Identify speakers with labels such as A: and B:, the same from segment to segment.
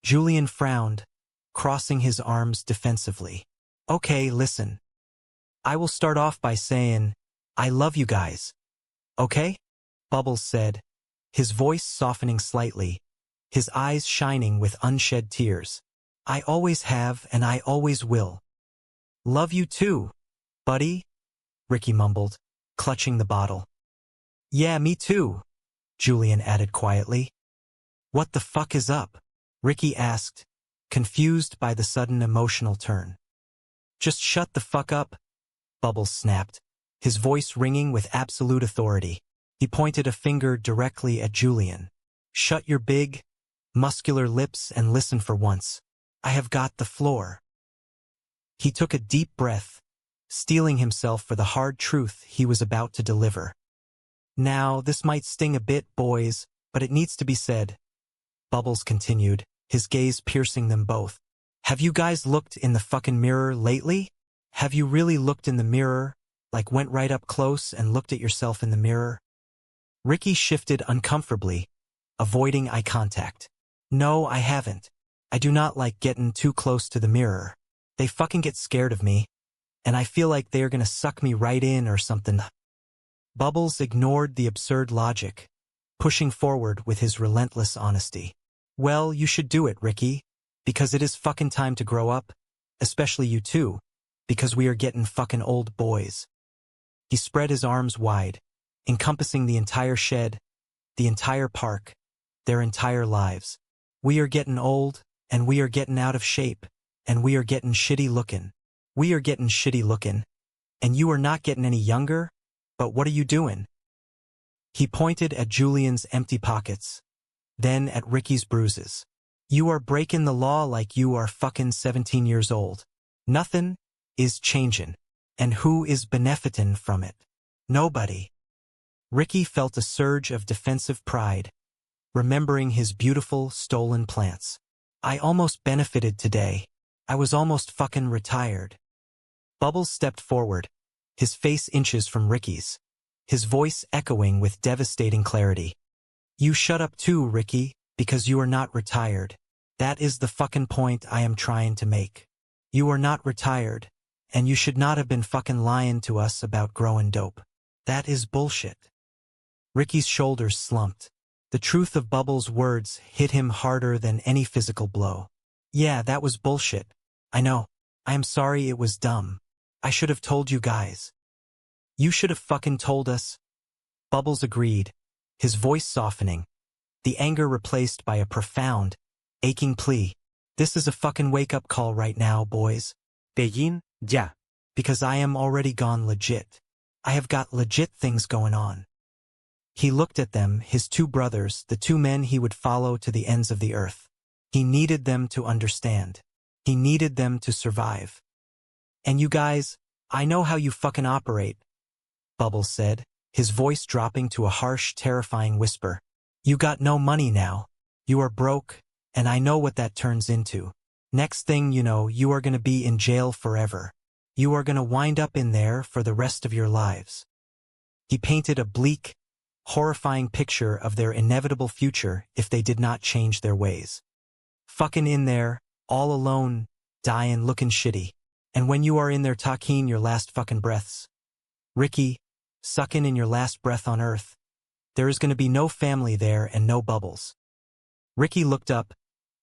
A: Julian frowned, crossing his arms defensively. Okay, listen. I will start off by saying, I love you guys. Okay? Bubbles said, his voice softening slightly, his eyes shining with unshed tears. I always have and I always will. Love you too, buddy, Ricky mumbled, clutching the bottle. Yeah, me too, Julian added quietly. What the fuck is up? Ricky asked, confused by the sudden emotional turn. Just shut the fuck up, Bubbles snapped, his voice ringing with absolute authority. He pointed a finger directly at Julian. Shut your big, muscular lips and listen for once. I have got the floor. He took a deep breath, steeling himself for the hard truth he was about to deliver. Now, this might sting a bit, boys, but it needs to be said, Bubbles continued, his gaze piercing them both. Have you guys looked in the fucking mirror lately? Have you really looked in the mirror, like went right up close and looked at yourself in the mirror? Ricky shifted uncomfortably, avoiding eye contact. No, I haven't. I do not like getting too close to the mirror. They fucking get scared of me, and I feel like they are gonna suck me right in or something. Bubbles ignored the absurd logic, pushing forward with his relentless honesty. Well, you should do it, Ricky, because it is fucking time to grow up, especially you too, because we are getting fucking old, boys. He spread his arms wide, encompassing the entire shed, the entire park, their entire lives. We are getting old, and we are getting out of shape, and we are getting shitty looking. We are getting shitty looking, and you are not getting any younger, but what are you doing? He pointed at Julian's empty pockets, then at Ricky's bruises. You are breaking the law like you are fucking 17 years old. Nothing is changing, and who is benefiting from it? Nobody. Ricky felt a surge of defensive pride, remembering his beautiful, stolen plants. I almost benefited today. I was almost fucking retired. Bubbles stepped forward, his face inches from Ricky's, his voice echoing with devastating clarity. You shut up too, Ricky, because you are not retired. That is the fucking point I am trying to make. You are not retired, and you should not have been fucking lying to us about growing dope. That is bullshit. Ricky's shoulders slumped. The truth of Bubbles' words hit him harder than any physical blow. Yeah, that was bullshit. I know. I am sorry it was dumb. I should have told you guys. You should have fucking told us. Bubbles agreed, his voice softening, the anger replaced by a profound, aching plea. This is a fucking wake-up call right now, boys. Begin, ya. Because I am already gone legit. I have got legit things going on. He looked at them, his two brothers, the two men he would follow to the ends of the earth. He needed them to understand. He needed them to survive. And you guys, I know how you fucking operate, Bubbles said, his voice dropping to a harsh, terrifying whisper. You got no money now. You are broke, and I know what that turns into. Next thing you know, you are gonna be in jail forever. You are gonna wind up in there for the rest of your lives. He painted a bleak, horrifying picture of their inevitable future if they did not change their ways. Fucking in there, all alone, dying looking shitty. And when you are in there talking your last fucking breaths, Ricky, sucking in your last breath on earth, there is going to be no family there and no Bubbles. Ricky looked up,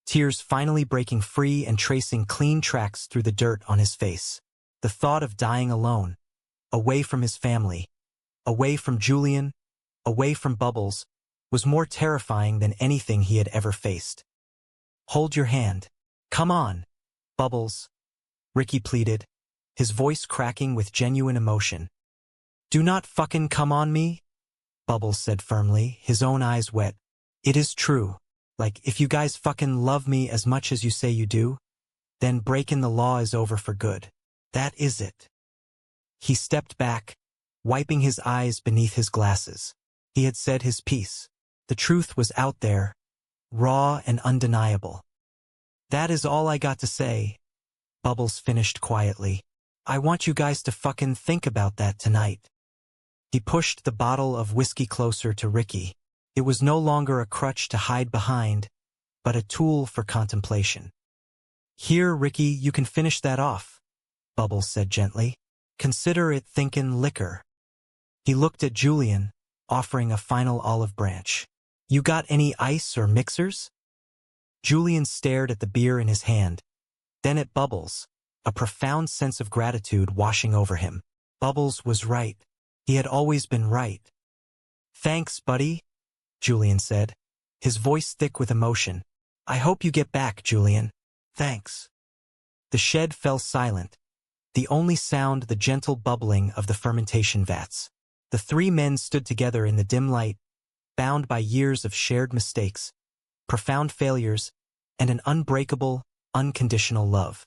A: tears finally breaking free and tracing clean tracks through the dirt on his face. The thought of dying alone, away from his family, away from Julian, away from Bubbles, was more terrifying than anything he had ever faced. Hold your hand. Come on, Bubbles, Ricky pleaded, his voice cracking with genuine emotion. Do not fucking come on me, Bubbles said firmly, his own eyes wet. It is true. Like, if you guys fucking love me as much as you say you do, then breaking the law is over for good. That is it. He stepped back, wiping his eyes beneath his glasses. He had said his piece. The truth was out there, raw and undeniable. That is all I got to say, Bubbles finished quietly. I want you guys to fucking think about that tonight. He pushed the bottle of whiskey closer to Ricky. It was no longer a crutch to hide behind, but a tool for contemplation. "Here, Ricky, you can finish that off," Bubbles said gently. "Consider it thinkin' liquor." He looked at Julian, offering a final olive branch. "You got any ice or mixers?" Julian stared at the beer in his hand, then at Bubbles, a profound sense of gratitude washing over him. Bubbles was right. He had always been right. "Thanks, buddy," Julian said, his voice thick with emotion. "I hope you get back, Julian. Thanks." The shed fell silent, the only sound the gentle bubbling of the fermentation vats. The three men stood together in the dim light, bound by years of shared mistakes, profound failures, and an unbreakable, unconditional love.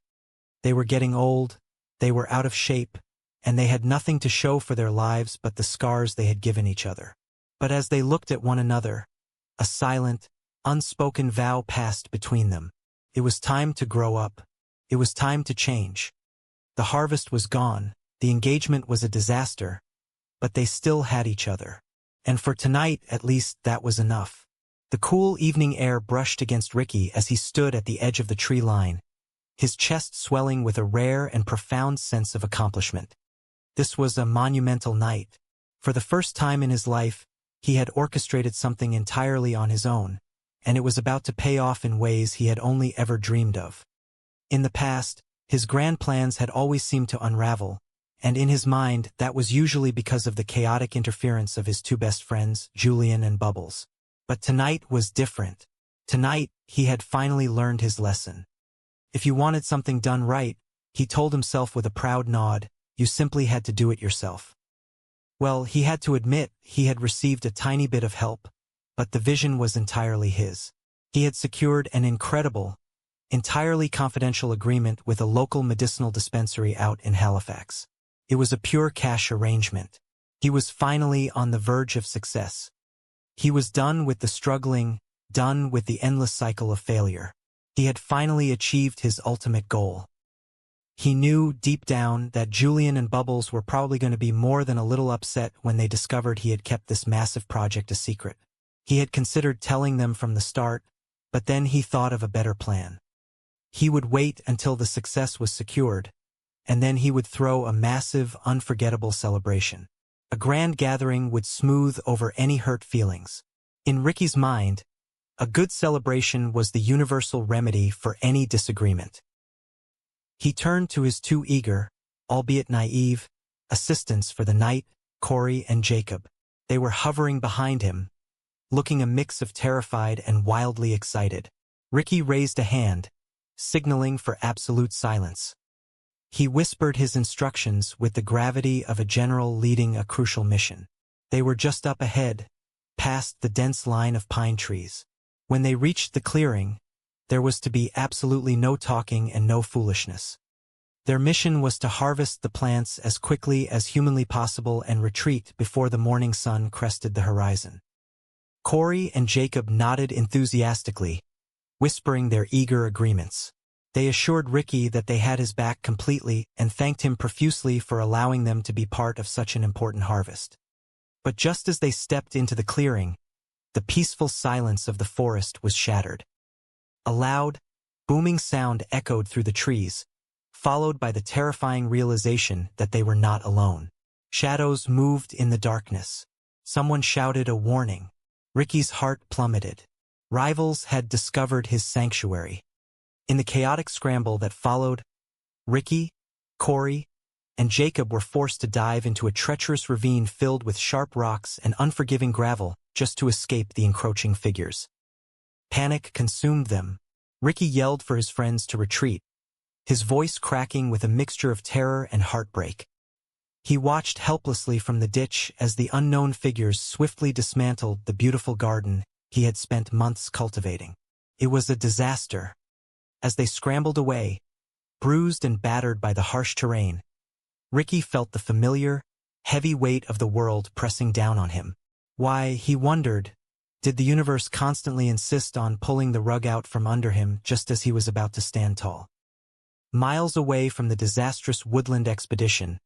A: They were getting old, they were out of shape, and they had nothing to show for their lives but the scars they had given each other. But as they looked at one another, a silent, unspoken vow passed between them. It was time to grow up. It was time to change. The harvest was gone, the engagement was a disaster, but they still had each other. And for tonight, at least, that was enough. The cool evening air brushed against Ricky as he stood at the edge of the tree line, his chest swelling with a rare and profound sense of accomplishment. This was a monumental night. For the first time in his life, he had orchestrated something entirely on his own, and it was about to pay off in ways he had only ever dreamed of. In the past, his grand plans had always seemed to unravel, and in his mind that was usually because of the chaotic interference of his two best friends, Julian and Bubbles. But tonight was different. Tonight, he had finally learned his lesson. If you wanted something done right, he told himself with a proud nod, you simply had to do it yourself. Well, he had to admit he had received a tiny bit of help, but the vision was entirely his. He had secured an incredible, entirely confidential agreement with a local medicinal dispensary out in Halifax. It was a pure cash arrangement. He was finally on the verge of success. He was done with the struggling, done with the endless cycle of failure. He had finally achieved his ultimate goal. He knew deep down that Julian and Bubbles were probably going to be more than a little upset when they discovered he had kept this massive project a secret. He had considered telling them from the start, but then he thought of a better plan. He would wait until the success was secured, and then he would throw a massive, unforgettable celebration. A grand gathering would smooth over any hurt feelings. In Ricky's mind, a good celebration was the universal remedy for any disagreement. He turned to his two eager, albeit naive, assistants for the night, Corey and Jacob. They were hovering behind him, looking a mix of terrified and wildly excited. Ricky raised a hand, signaling for absolute silence. He whispered his instructions with the gravity of a general leading a crucial mission. They were just up ahead, past the dense line of pine trees. When they reached the clearing, there was to be absolutely no talking and no foolishness. Their mission was to harvest the plants as quickly as humanly possible and retreat before the morning sun crested the horizon. Corey and Jacob nodded enthusiastically, whispering their eager agreements. They assured Ricky that they had his back completely and thanked him profusely for allowing them to be part of such an important harvest. But just as they stepped into the clearing, the peaceful silence of the forest was shattered. A loud, booming sound echoed through the trees, followed by the terrifying realization that they were not alone. Shadows moved in the darkness. Someone shouted a warning. Ricky's heart plummeted. Rivals had discovered his sanctuary. In the chaotic scramble that followed, Ricky, Corey, and Jacob were forced to dive into a treacherous ravine filled with sharp rocks and unforgiving gravel just to escape the encroaching figures. Panic consumed them. Ricky yelled for his friends to retreat, his voice cracking with a mixture of terror and heartbreak. He watched helplessly from the ditch as the unknown figures swiftly dismantled the beautiful garden he had spent months cultivating. It was a disaster. As they scrambled away, bruised and battered by the harsh terrain, Ricky felt the familiar, heavy weight of the world pressing down on him. Why, he wondered, did the universe constantly insist on pulling the rug out from under him just as he was about to stand tall? Miles away from the disastrous woodland expedition,